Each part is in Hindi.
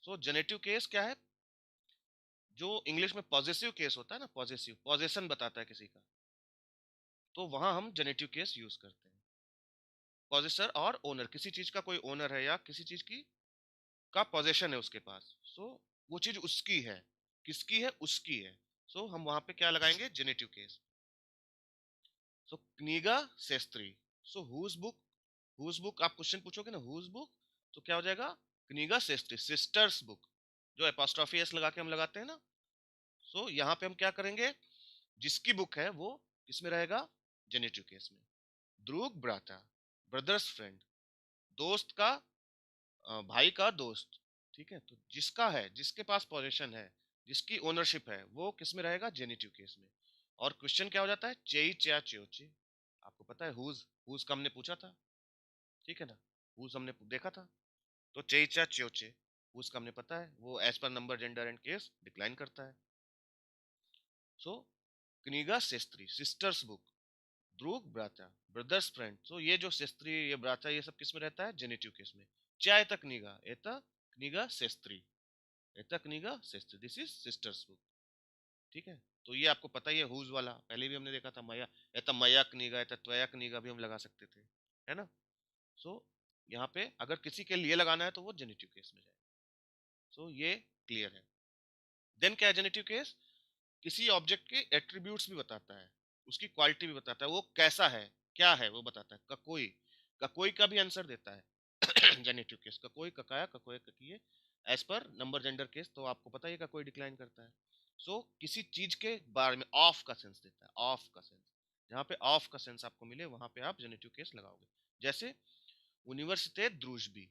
सो जेनेटिव केस क्या है? जो इंग्लिश में पॉजेसिव केस होता है ना, पॉजेसिव, पॉजेशन बताता है किसी का, तो वहां हम जेनेटिव केस यूज करते हैं। पॉजेसर और ओनर, किसी चीज का कोई ओनर है या किसी चीज की का पोजेशन है उसके पास, सो वो चीज उसकी है। किसकी है? उसकी है। सो हम वहां पे क्या लगाएंगे? Genitive case. सो कनिगा सेस्त्री, सो हुज बुक आप क्वेश्चन पूछोगे ना, हुज बुक, तो क्या हो जाएगा? कनिगा सेस्त्री, सिस्टर्स बुक, जो एपोस्ट्रोफी एस लगा के हम लगाते हैं ना। सो यहाँ पे हम क्या करेंगे? जिसकी बुक है वो किसमें रहेगा? जेनेटिव केस में। ध्रुव ब्राता, ब्रदर्स फ्रेंड, दोस्त का भाई का दोस्त। ठीक है, तो जिसका है, जिसके पास पोजेशन है, जिसकी ओनरशिप है, वो किस में रहेगा? जेनेटिव केस में। और क्वेश्चन क्या हो जाता है? चेई च्या च्योचे। आपको पता है हुज का हमने पूछा था, ठीक है ना, हुज हमने देखा था। तो चेई च्या च्योचे, हुज का हमने पता है, वो एज पर number gender and case decline करता है। सो कनिगा सेस्त्री, सिस्टर्स बुक, ध्रुव ब्राता, ब्रदर्स फ्रेंड। सो ये जो सेस्त्री, ये ब्राता, ये सब किस में रहता है? जेनेटिव केस में। च्या एता कनिगा सेस्त्री, एता कनिगा सेस्त्री, दिस इज सिस्टर्स बुक। ठीक है, तो ये आपको पता ही है, हुज वाला पहले भी हमने देखा था, मया, एता मया कनिगा, एता त्वया कनिगा भी हम लगा सकते थे, है ना। सो यहाँ पे अगर किसी के लिए लगाना है तो वो जेनेटिव केस में जाए। सो ये क्लियर है। देन क्या है जेनेटिव केस? किसी ऑब्जेक्ट के एट्रीब्यूट्स भी बताता है, उसकी क्वालिटी भी बताता है, वो कैसा है, क्या है, वो बताता है। ककोई का भी आंसर देता है जेनेटिव केस, ककोई, ककाया, ककोई, ककिए, एज पर नंबर जेंडर केस, तो आपको पता ही ककोई डिक्लाइन करता है। सो किसी चीज के बारे में ऑफ का सेंस देता है, ऑफ का सेंस। जहां पे ऑफ का सेंस आपको मिले वहां पे आप जेनेटिव केस लगाओगे। जैसे यूनिवर्सिटी द्रूजबी,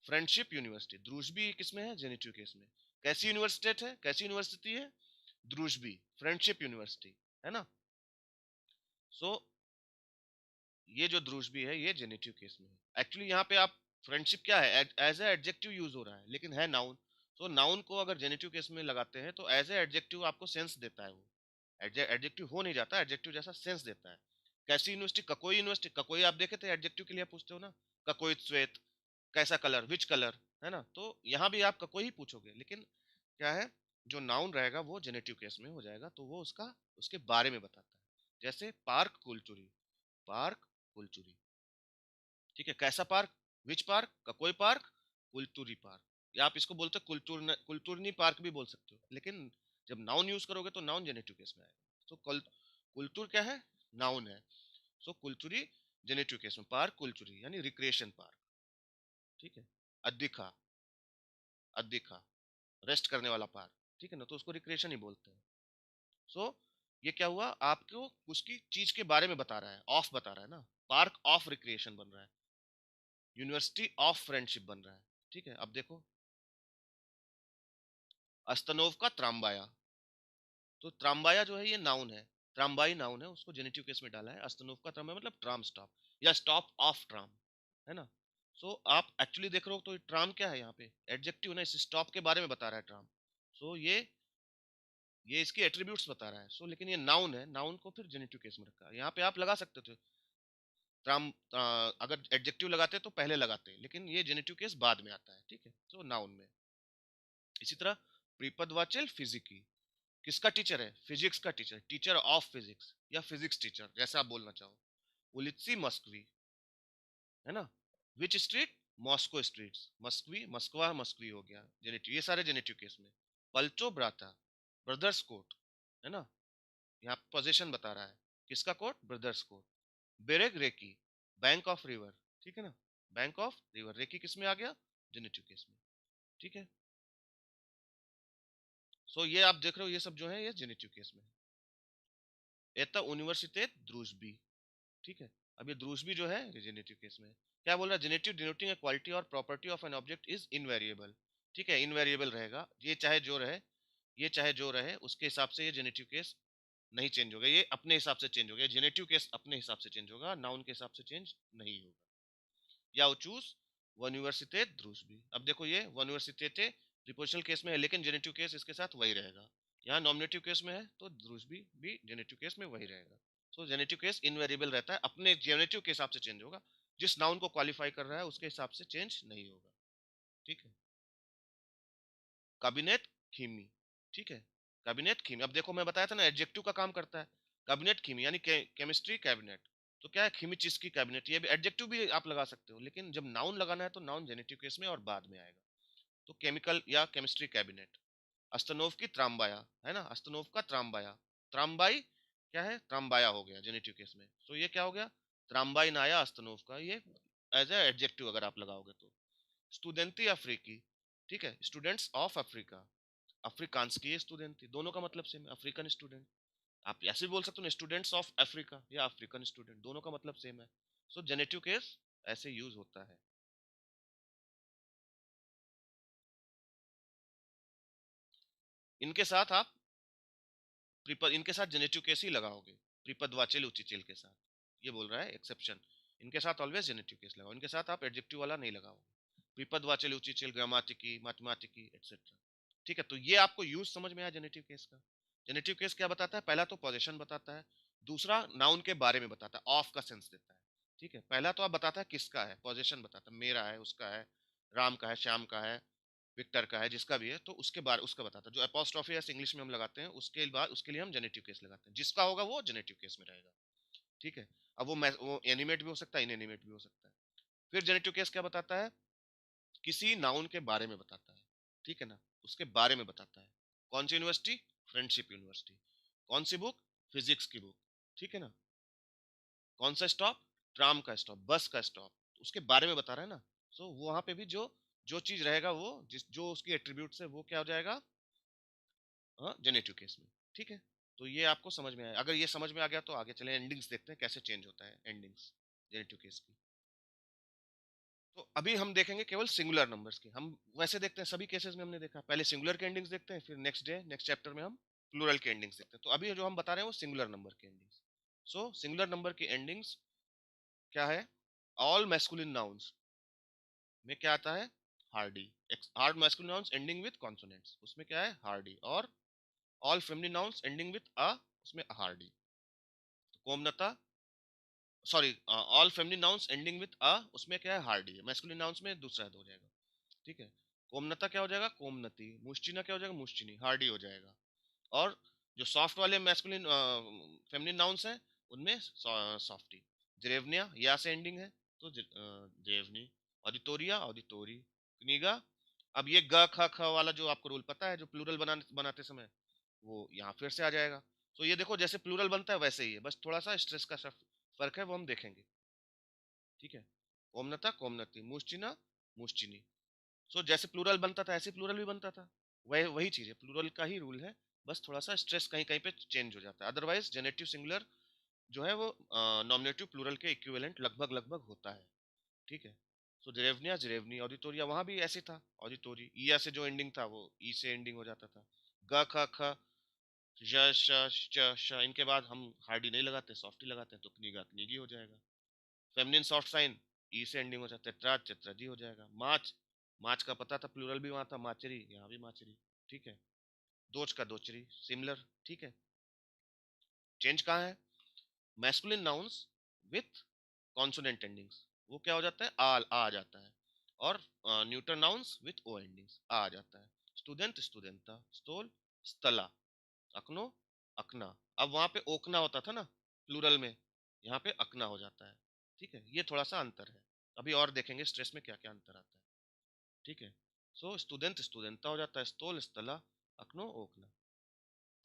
फ्रेंडशिप यूनिवर्सिटी, द्रूजबी किसमें है? जेनेटिव केस में। कैसी यूनिवर्सिटी है? कैसी यूनिवर्सिटी है? द्रूजबी, फ्रेंडशिप यूनिवर्सिटी, है ना। सो ये जो द्रूजबी है ये जेनेटिव केस में है। एक्चुअली यहाँ पे आप, फ्रेंडशिप क्या है? एज ए एडजेक्टिव यूज हो रहा है, लेकिन है नाउन। सो नाउन को अगर जेनेटिव केस में लगाते हैं तो एज ए एडजेक्टिव आपको सेंस देता है वो। एडजेक्टिव हो नहीं जाता, एडजेक्टिव जैसा सेंस देता है। कैसी यूनिवर्सिटी? ककोई यूनिवर्सिटी। ककोई आप देखे थे, एडजेक्टिव के लिए पूछते हो ना, ककोई श्वेत, कैसा कलर, विच कलर, है ना। तो यहाँ भी आप ककोई ही पूछोगे, लेकिन क्या है, जो नाउन रहेगा वो जेनेटिव केस में हो जाएगा, तो वो उसका, उसके बारे में बताता है। जैसे पार्क कुलचुरी, पार्क कुलचुरी, ठीक है, कैसा पार्क, विच पार्क, ककोई पार्क, कुलतुरी पार्क। या आप इसको बोलते हो कुलतुरनी पार्क भी बोल सकते हो, लेकिन जब नाउन यूज करोगे तो नाउन जेनेटिव केस में आएगा। तो कुलतुर क्या है? नाउन है। सो कुलचुरी जेनेटिव केस में, पार्क कुलचुरी यानी रिक्रिएशन पार्क। ठीक है, अद्दिखा, अद्दिखा, रेस्ट करने वाला पार्क, ठीक है ना, तो उसको रिक्रिएशन ही बोलते हैं। सो ये क्या हुआ? आपको उसकी चीज के बारे में बता रहा है, ऑफ बता रहा है ना। पार्क ऑफ रिक्रिएशन बन रहा है, यूनिवर्सिटी ऑफ फ्रेंडशिप बन रहा है। ठीक है, अब देखो, अस्तनोव का त्राम्बाया, तो त्राम्बाया जो है ये नाउन है, त्राम्बाई नाउन है, उसको जेनेटिव केस में डाला है। अस्तनोव का त्राम्बाया मतलब ट्राम स्टॉप, या स्टॉप ऑफ ट्राम, है ना। सो आप एक्चुअली देख रहे हो तो ट्राम क्या है? यहाँ पे एडजेक्टिव ना, इस स्टॉप के बारे में बता रहा है ट्राम। सो ये इसके एट्रीब्यूट्स बता रहा है। सो लेकिन ये नाउन है, नाउन को फिर जेनेटिव केस में रखा है। यहाँ पे आप लगा सकते थे ट्राम, अगर एडजेक्टिव लगाते तो पहले लगाते, लेकिन ये जेनेटिव केस बाद में आता है। ठीक है, तो नाउन में। इसी तरह प्रीपदवाचल फिजिकी, किसका टीचर है? फिजिक्स का टीचर, टीचर ऑफ फिजिक्स या फिजिक्स टीचर, जैसा आप बोलना चाहो। उलित्सी मस्कवी, है ना। विच स्ट्रीट? मॉस्को स्ट्रीट्स, मस्कवी, मस्कवा, मस्कवी हो गया जेनेटिव, ये सारे जेनेटिव केस में। पल्चो ब्राता, ब्रदर्स कोट, है ना, यहाँ पोजीशन बता रहा है, किसका कोट? Brothers coat. बेरेग रेकी, बैंक ऑफ रिवर, ठीक है ना, बैंक ऑफ रिवर, रेकी किस में आ गया? जेनेटिव केस में। ठीक है, सो ये आप देख रहे हो, ये सब जो है ये जेनेटिव केस में है। एता यूनिवर्सिटी द्रूजबी, ठीक है। अब ये द्रूजबी जो है जेनेटिव केस में है। क्या बोल रहा है? जेनेटिव डिनोटिंग ए क्वालिटी और property of an object is invariable. ठीक है, इनवेरिएबल रहेगा, ये चाहे जो रहे, ये चाहे जो रहे, उसके हिसाब से ये जेनेटिव केस नहीं चेंज होगा, ये अपने हिसाब से चेंज होगा। जेनेटिव केस अपने हिसाब से चेंज होगा, नाउन के हिसाब से चेंज नहीं होगा। या चूज यूनिवर्सिटी द्रूजबी। अब देखो ये यूनिवर्सिटी प्रीपोजिशनल केस में है, लेकिन जेनेटिव केस इसके साथ वही रहेगा। यहाँ नॉमिनेटिव केस में है तो द्रूजबी भी जेनेटिव केस में वही रहेगा। सो जेनेटिव केस इनवेरिएबल रहता है, अपने जेनेटिव के हिसाब से चेंज होगा, जिस नाउन को क्वालिफाई कर रहा है उसके हिसाब से चेंज नहीं होगा। ठीक है। कैबिनेट खीमी, ठीक है, कैबिनेट खीमी। अब देखो मैं बताया था ना एडजेक्टिव का काम करता है, कैबिनेट खीमी यानी केमिस्ट्री कैबिनेट। तो क्या है, खीमी चीज की कैबिनेट, ये भी एडजेक्टिव भी आप लगा सकते हो, लेकिन जब नाउन लगाना है तो नाउन जेनेटिव केस में और बाद में आएगा। तो केमिकल या केमिस्ट्री कैबिनेट। अस्तनोव की त्राम्बाया, है ना, अस्तनोव का त्राम्बाया, त्राम्बाई क्या है, त्राम्बाया हो गया जेनेटिव केस में। तो ये क्या हो गया, त्राम्बाइन आया अस्तनोव का, ये एज ए एडजेक्टिव अगर आप लगाओगे तो। स्टूडेंटी अफ्रीकी, ठीक है, स्टूडेंट्स ऑफ अफ्रीका, अफ्रीकांस की स्टूडेंट थी, दोनों का मतलब सेम है, अफ्रीकन स्टूडेंट। आप ऐसे भी बोल सकते हो स्टूडेंट्स ऑफ अफ्रीका या अफ्रीकन स्टूडेंट, दोनों का मतलब सेम है। सो जेनेटिव केस ऐसे यूज होता है। इनके साथ आप प्रीपद, इनके साथ जेनेटिव केस ही लगाओगे, प्रीपद वाचेल उचिचेल के साथ। ये बोल रहा है एक्सेप्शन, इनके साथ ऑलवेज जेनेटिव केस लगाओ, इनके साथ आप एडजेक्टिव वाला नहीं लगाओगे। प्रीपद वाचेल उचिचेल, ग्रामेटिकी, मैथमेटिकी एटसेट्रा। ठीक है, तो ये आपको यूज समझ में आया जेनेटिव केस का। जेनेटिव केस क्या बताता है, पहला तो पोजीशन बताता है, दूसरा नाउन के बारे में बताता है, ऑफ का सेंस देता है। ठीक है, पहला तो आप बताता है किसका है, पोजीशन बताता है, मेरा है, उसका है, राम का है, श्याम का है, विक्टर का है, जिसका भी है, तो उसके बारे उसका बताता है। जो अपोस्ट्रोफी या इंग्लिश में हम लगाते हैं उसके बाद उसके लिए हम जेनेटिव केस लगाते हैं, जिसका होगा वो जेनेटिव केस में रहेगा। ठीक है, अब वो एनिमेट भी हो सकता है, इनएनिमेट भी हो सकता है। फिर जेनेटिव केस क्या बताता है, किसी नाउन के बारे में बताता है, ठीक है ना, उसके बारे में बताता है। कौन सी यूनिवर्सिटी, फ्रेंडशिप यूनिवर्सिटी। कौन सी बुक, फिजिक्स की बुक, ठीक है ना। कौन सा स्टॉप, ट्राम का स्टॉप, बस का स्टॉप, उसके बारे में बता रहा है ना। सो वो वहां पे भी जो जो चीज रहेगा, वो जिस जो उसकी एट्रीब्यूट्स है वो क्या हो जाएगा, हाँ, जेनेटिव केस में। ठीक है, तो ये आपको समझ में आया। अगर ये समझ में आ गया तो आगे चले एंडिंग्स देखते हैं कैसे चेंज होता है एंडिंग्स जेनेटिव केस की। तो अभी हम देखेंगे केवल सिंगुलर नंबर्स की, हम वैसे देखते हैं सभी केसेस में हमने देखा, पहले सिंगुलर के एंडिंग्स देखते हैं, फिर नेक्स्ट डे नेक्स्ट चैप्टर में हम प्लूरल के एंडिंग्स देखते हैं। तो अभी जो हम बता रहे हैं वो सिंगुलर नंबर के एंडिंग्स। सो सिंगुलर नंबर की एंडिंग्स क्या है, ऑल मैस्कुलिन नाउन्स में क्या आता है, हार्डी। Hard masculine nouns ending with consonants, उसमें क्या है, हार्डी। और all feminine nouns ending with अ, उसमें हार्डी। कोमनता, sorry, all feminine nouns ending with अ, उसमें क्या है, हार्डी है। मैस्कुलिन नाउन्स में दूसरा हो जाएगा। ठीक है, कोमनता क्या हो जाएगा, कोमनती। मुश्चिना क्या हो जाएगा, मुश्चिनी, हार्डी हो जाएगा। और जो सॉफ्ट वाले मैस्कुलिन फेमिनिन नाउन्स हैं उनमें सॉफ्टी। जेरेवनिया या से एंडिंग है तो जेरेवनी। ऑडिटोरिया, ऑडिटोरी। कनिगा, अब ये ग ख ख वाला जो आपको रूल पता है, जो प्लूरल बनाते समय, वो यहाँ फिर से आ जाएगा। तो ये देखो जैसे प्लूरल बनता है वैसे ही है, बस थोड़ा सा स्ट्रेस का फर्क है, वो हम देखेंगे। ठीक है, कोमनता, कोमनती, मुश्चिना, मुश्चिनी। सो जैसे प्लूरल बनता था ऐसे प्लूरल भी बनता था, वही वही चीज है, प्लूरल का ही रूल है, बस थोड़ा सा स्ट्रेस कहीं कहीं पे चेंज हो जाता है। अदरवाइज जेनेटिव सिंगुलर जो है वो नॉमिनेटिव प्लूरल के इक्विवेलेंट लगभग लगभग होता है। ठीक है, सो जेरेवनिया, जेरेवनी, ऑडिटोरिया, वहां भी ऐसे था, ऑडिटोरी, ईया से जो एंडिंग था वो ई से एंडिंग हो जाता था। ग ख ख ज श च श, इनके बाद हम हार्डी नहीं लगाते, सॉफ्टी लगाते हैं, तो कनिगा, कनिगी हो जाएगा। फेमिनिन सॉफ्ट साइन ई से एंडिंग हो जाता है, टेट्राज, टेट्राजी हो जाएगा। मार्च, मार्च का पता था, प्लूरल भी वहां था, माचरी, यहाँ भी माचरी। ठीक है, दोच का दोचरी, सिमिलर। ठीक है, चेंज कहाँ है, masculine nouns with consonant endings, वो क्या हो जाता है, आ जाता है। और न्यूटर नाउन्स विथ ओ एंडिंग्स, आ जाता है। स्टूडेंट, स्टूडेंटा, स्टोल, stala, अकनो, अकना। अब वहां पे ओकना होता था ना प्लूरल में, यहाँ पे अकना हो जाता है। ठीक है, ये थोड़ा सा अंतर है, अभी और देखेंगे स्ट्रेस में क्या क्या अंतर आता है। ठीक है, सो स्टूडेंट, स्टूडेंटा हो जाता है, स्टोल, stala, अकनो, ओकना।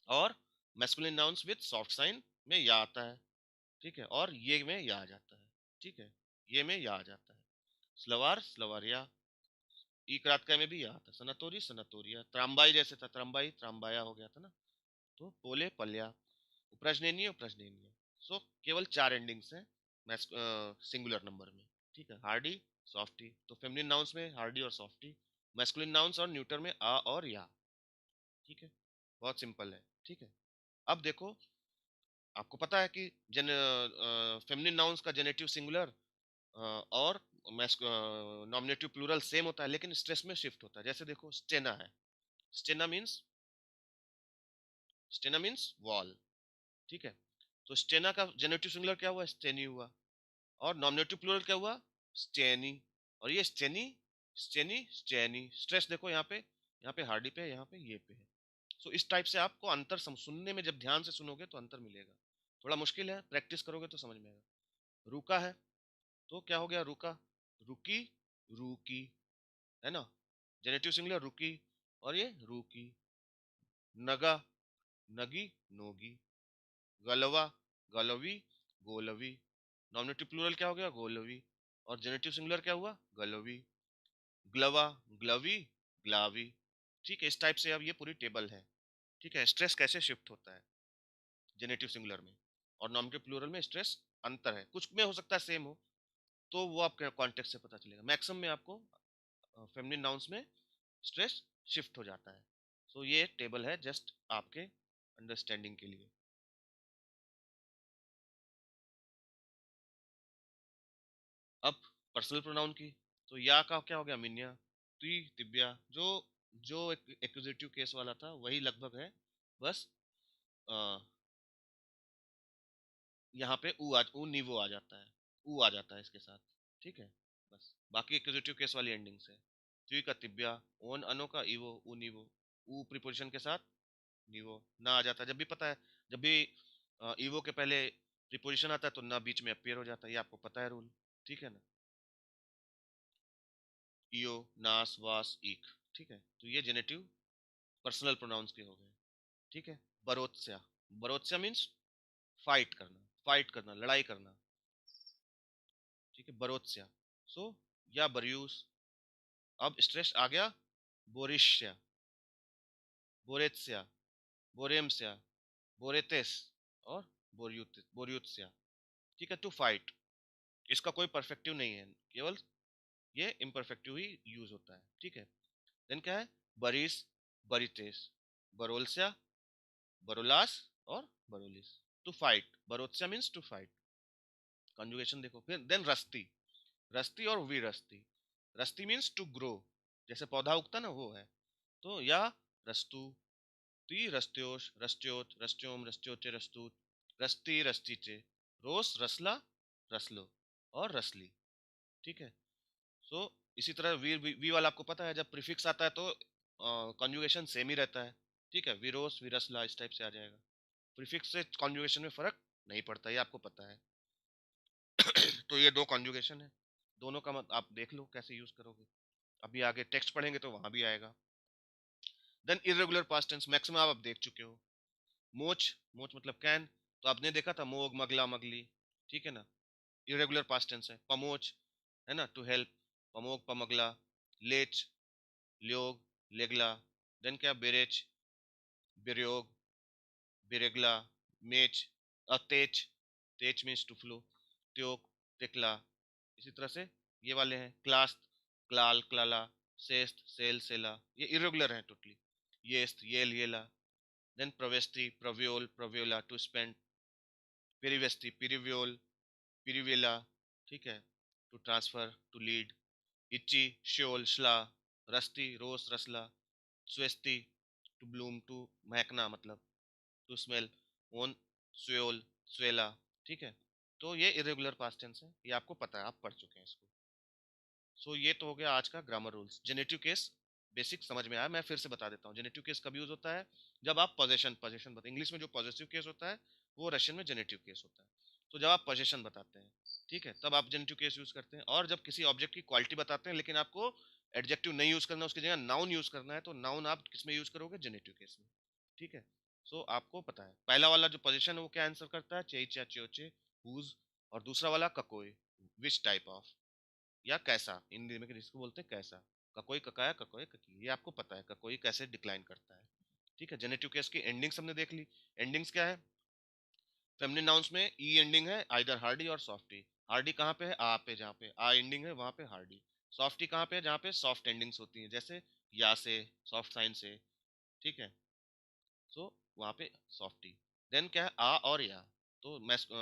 और masculine nouns with soft sign में या आता है। ठीक है, और ये में या आ जाता है। ठीक है, ये में या आ जाता है। स्लवार, स्लवारिया, ई करातका में भी या आता है। सनातोरी, सनातोरिया। त्राम्बाई जैसे था, त्राम्बाई, त्राम्बाया हो गया था ना। तो पोले, पल्या। उपरजनेनीय, उपरजनेनीय। सो केवल चार एंडिंग्स हैं सिंगुलर नंबर में। ठीक है, हार्डी, सॉफ्टी। तो फेमिनिन नाउन्स में हार्डी और सॉफ्टी, मैस्कुलिन नाउन्स और न्यूटर में आ और या। ठीक है, बहुत सिंपल है। ठीक है, अब देखो, आपको पता है कि फेमिनिन नाउन्स का जेनेटिव सिंगुलर और नॉमिनेटिव प्लूरल सेम होता है, लेकिन स्ट्रेस में शिफ्ट होता है। जैसे देखो स्टेना है, स्टेना मीन्स, स्टेना मीन्स वॉल। ठीक है, तो स्टेना का जेनेटिव सिंगुलर क्या हुआ, स्टेनी हुआ। और नॉमिनेटिव प्लूरल क्या हुआ, स्टेनी। और ये स्टेनी, स्टेनी, स्टेनी, स्ट्रेस देखो यहाँ पे, यहाँ पे हार्डी पे, यहाँ पे ये पे है। सो इस टाइप से आपको अंतर सुनने में जब ध्यान से सुनोगे तो अंतर मिलेगा। थोड़ा मुश्किल है, प्रैक्टिस करोगे तो समझ में आएगा। रुका है तो क्या हो गया, रुका, रुकी, रुकी, है ना, जेनेटिव सिंगुलर रुकी, और ये रुकी। नगा, नगी, नोगी। गलवा, गलवी, गोलवी। नॉमिनेटिव प्लूरल क्या हो गया, गोलवी, और जेनेटिव सिंगुलर क्या हुआ, गलवी। ग्लवा, ग्लवी, ग्लावी। ठीक है, इस टाइप से अब ये पूरी टेबल है। ठीक है, स्ट्रेस कैसे शिफ्ट होता है जेनेटिव सिंगुलर में और नॉमिनेटिव प्लूरल में, स्ट्रेस अंतर है, कुछ में हो सकता है सेम हो, तो वो आपके कॉन्टेक्स्ट से पता चलेगा। मैक्सिमम में आपको फेमिनिन नाउन्स में स्ट्रेस शिफ्ट हो जाता है। सो ये टेबल है जस्ट आपके अंडरस्टैंडिंग के लिए। अब पर्सनल प्रोनाउन की, तो या का क्या हो गया, मिन्या, तुई, तिब्या। जो जो एक्यूजेटिव केस वाला था वही लगभग है, बस यहाँ पे ऊ नीवो आ जाता है, ऊ आ जाता है इसके साथ। ठीक है, बस बाकी एक्यूजेटिव केस वाली एंडिंग से। तुई का तिब्या, ओन अनो का ईवो, ऊ नीवो, ऊ प्रीपोजिशन के साथ नीवो, ना आ जाता है। जब भी पता है, जब भी ईवो के पहले प्रीपोजिशन आता है तो ना बीच में अपीयर हो जाता है, ये आपको पता है रूल। ठीक है ना, ईओ, नास, वास, ईक। ठीक है, तो ये जेनेटिव पर्सनल प्रोनाउंस के हो गए। ठीक है, बरोत्स्या, बरोत्स्या मीन्स फाइट करना, फाइट करना, लड़ाई करना। ठीक है, बरोत्स्या। सो या बरियूस। अब स्ट्रेस आ गया, बोरिश्या, बोरेत्स्या, बोरेमस्या, बोरेतेस, और बोरियुत्स्या। ठीक है, टू फाइट। इसका कोई परफेक्टिव नहीं है, केवल ये इम्परफेक्टिव ही यूज होता है। ठीक है, देन क्या है, बरिस, बरितेस, बरोल्स्या, बरोलास, और बरोलिस। टू फाइट, बरोत्स्या मीन्स टू फाइट। कंजुगेशन देखो फिर। देन रस्ती, रस्ती और विरस्ती। रस्ती मीन्स टू ग्रो, जैसे पौधा उगता ना वो है। तो या रस्तु, ती रस्त्योश, रस्त्योत, रस्त्योम, रस्त्योचे, रस्तूत, रस्ती, रस्तीचे, रोस, रसला, रसलो, और रसली। ठीक है, सो इसी तरह वी वाला आपको पता है, जब प्रीफिक्स आता है तो कॉन्जुगेशन सेम ही रहता है। ठीक है, विरोस, विरसला, इस टाइप से आ जाएगा। प्रीफिक्स से कॉन्जुगेशन में फर्क नहीं पड़ता, ये आपको पता है। तो ये दो कॉन्जुगेशन है, दोनों का मत आप देख लो कैसे यूज करोगे, अभी आगे टेक्स्ट पढ़ेंगे तो वहां भी आएगा। Then irregular past tense, maximum आप देख चुके हो। मोच, मोच मतलब कैन, तो आपने देखा था मोग, मगला, मगली। ठीक है ना, इरेगुलर पास्ट टेंस है। पमोच, है ना, टू हेल्प, पमोग, पमगला। लेच, ल्योग, लेगला। देन क्या, बेरेच, बिरयोग, बिरेगला, मेच, अतेच, तेच मीन्स टू फ्लो, त्योक, टेकला। इसी तरह से ये वाले हैं, क्लास, क्लाल, क्लाला, सेस्त, सेल, सेला। ये इरेगुलर है टोटली। येस्त, येल, येला। देन प्रवेस्ती, प्रव्योल, प्रव्योला, टू स्पेंड। पेरिवेस्ती, पिरिव्योल, पिरिवेला। ठीक है, टू ट्रांसफर, टू लीड। इच्ची, श्योल, श्ला। रस्ती, रोस, रसला। स्वेस्ती, टू ब्लूम, टू महकना मतलब, टू स्मेल। ओन, स्वेल, स्वेला। ठीक है, तो ये इरेगुलर पास्ट टेंस है, ये आपको पता है, आप पढ़ चुके हैं इसको। सो ये तो हो गया आज का grammar rules. Generative case basic समझ में आया, मैं फिर से बता देता हूँ। जेनेटिव केस कब यूज होता है, जब आप पोजेशन, पोजेशन बता, इंग्लिश में जो पॉजिटिव केस होता है वो रशियन में जेनेटिव केस होता है। तो जब आप पोजेशन बताते हैं, ठीक है, तब आप जेनेटिव केस यूज करते हैं। और जब किसी ऑब्जेक्ट की क्वालिटी बताते हैं लेकिन आपको एडजेक्टिव नहीं यूज करना, उसकी जगह नाउन यूज करना है, तो नाउन आप किस में यूज करोगे, जेनेटिव केस में। ठीक है, सो आपको पता है पहला वाला जो पोजीशन है वो क्या आंसर करता है, चेइचा, च्योचे, हुज। और दूसरा वाला ककोई, विच टाइप ऑफ, या कैसा, हिंदी में जिसको बोलते हैं कैसा। ककोई, ककाया, ककोई, ककी, ये आपको पता है ककोई कैसे डिक्लाइन करता है। ठीक है, जेनेटिव केस की एंडिंग्स हमने देख ली। एंडिंग्स क्या है, फेमिनिन नाउन्स में ई एंडिंग है, आइदर हार्डी और सॉफ्टी। हार्डी कहाँ पे है, आ पे, जहाँ पे आ एंडिंग है वहां पे हार्डी। सॉफ्टी कहाँ पे है, जहाँ पे सॉफ्ट एंडिंग्स होती हैं, जैसे या से, सॉफ्ट साइन से। ठीक है, सो वहां पे सॉफ्टी। देन क्या है, आ और या। तो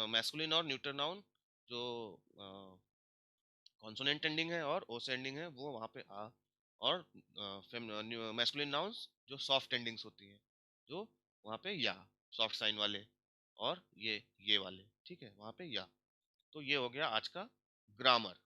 मैस्कुलिन और न्यूटर नाउन जो कॉन्सोनेंट एंडिंग है और ओ से एंडिंग है वो वहाँ पे आ। और मैस्कुलिन नाउन्स जो सॉफ्ट एंडिंग्स होती हैं, जो वहाँ पे या, सॉफ्ट साइन वाले, और ये वाले। ठीक है, वहाँ पे या। तो ये हो गया आज का ग्रामर।